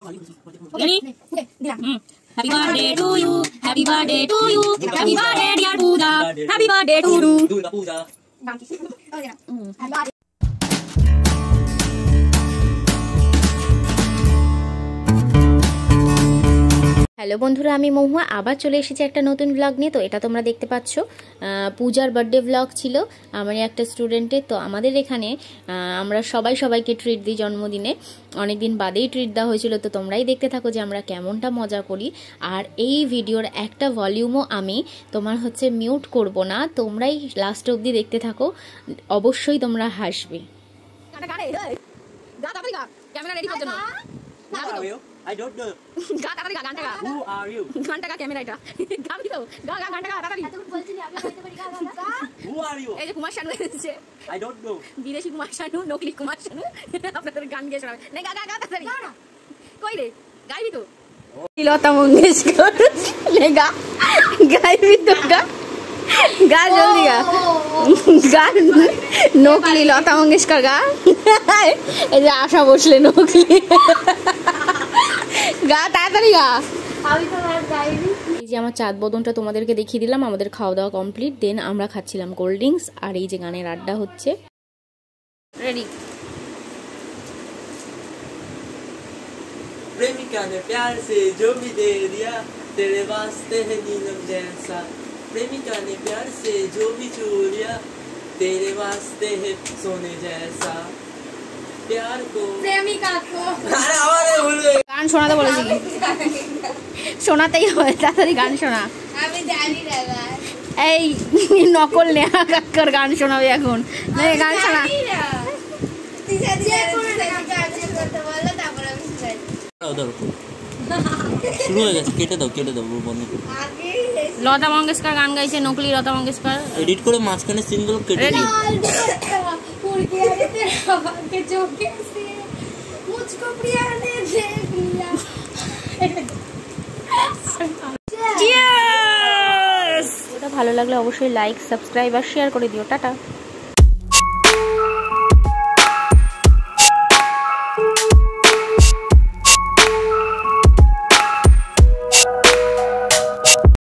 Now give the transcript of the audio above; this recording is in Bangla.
Happy birthday to you, happy birthday to you, happy birthday dear Pooja, happy birthday to you. Hello বন্ধুরা, আমি মহুয়া আবার চলে এসেছি একটা নতুন ব্লগ নিয়ে। তো এটা তোমরা দেখতে পাচ্ছ পূজার বার্থডে ব্লগ ছিল আমার একটা স্টুডেন্টের। তো আমাদের এখানে আমরা সবাইকে ট্রিট দিই জন্মদিনে, অনেকদিন বাদেই ট্রিট দেওয়া হয়েছিল। তো তোমরাই দেখতে থাকো যে আমরা কেমনটা মজা করি। আর এই ভিডিওর একটা ভলিউমও আমি মিউট করব না, তোমরাই লাস্ট অবধি দেখতে থাকো, অবশ্যই তোমরা হাসবে। I don't know. Ga tatari ga ganta ga. Who are you? Ganta ga camera eta. Gami to. Ga ganta ga tatari. Who are you? এই যে কুমার শানু এসেছে। I don't know. বিদেশি কুমার শানু, নকলি কুমার শানু আপনাদের গান গেয়ে শোনাবে। নে গা তাতারি। কই রে? গাইবি তো। লতা মঙ্গেশকর। নে গা। গাইবি তো গা। গা জলদি গা। গা নকলি লতা মঙ্গেশকর গা। এই যে আশা বসলে নকলি। গা তাড়াতাড়ি গা। আমি তো আর গাইনি। এই যে আমার চাঁদ বদনটা তোমাদেরকে দেখিয়ে দিলাম। আমাদের খাওয়া দাওয়া কমপ্লিট, দেন আমরা খাচ্ছিলাম কোল্ড ড্রিঙ্কস, আর এই যে গানের আড্ডা হচ্ছে। রেডি। प्रेमिका ने प्यार से जो भी दे दिया तेरे वास्ते है नीलम जैसा। प्रेमिका ने प्यार से जो भी छू लिया तेरे वास्ते है सोने जैसा। प्यार को প্রেমিকা को अरे आवाज भूल गए। গান শোনাতে বলেছি, শোনাতেই হবে, তাড়াতাড়ি গান শোনা। আমি জানি না গান। এই নকল নেহা কাক্কার গান শোনাবে এখন। গান শোনা। শুরু হয়ে গেছে, কেটে দাও বন্ধ করো। লতা মঙ্গেশকর গান গাইছে, নকলি লতা মঙ্গেশকর। এডিট করে মাঝখানে সিনগুলো কেটে দাও। ভালো লাগলে অবশ্যই লাইক, সাবস্ক্রাইব আর শেয়ার করে দিও। টাটা।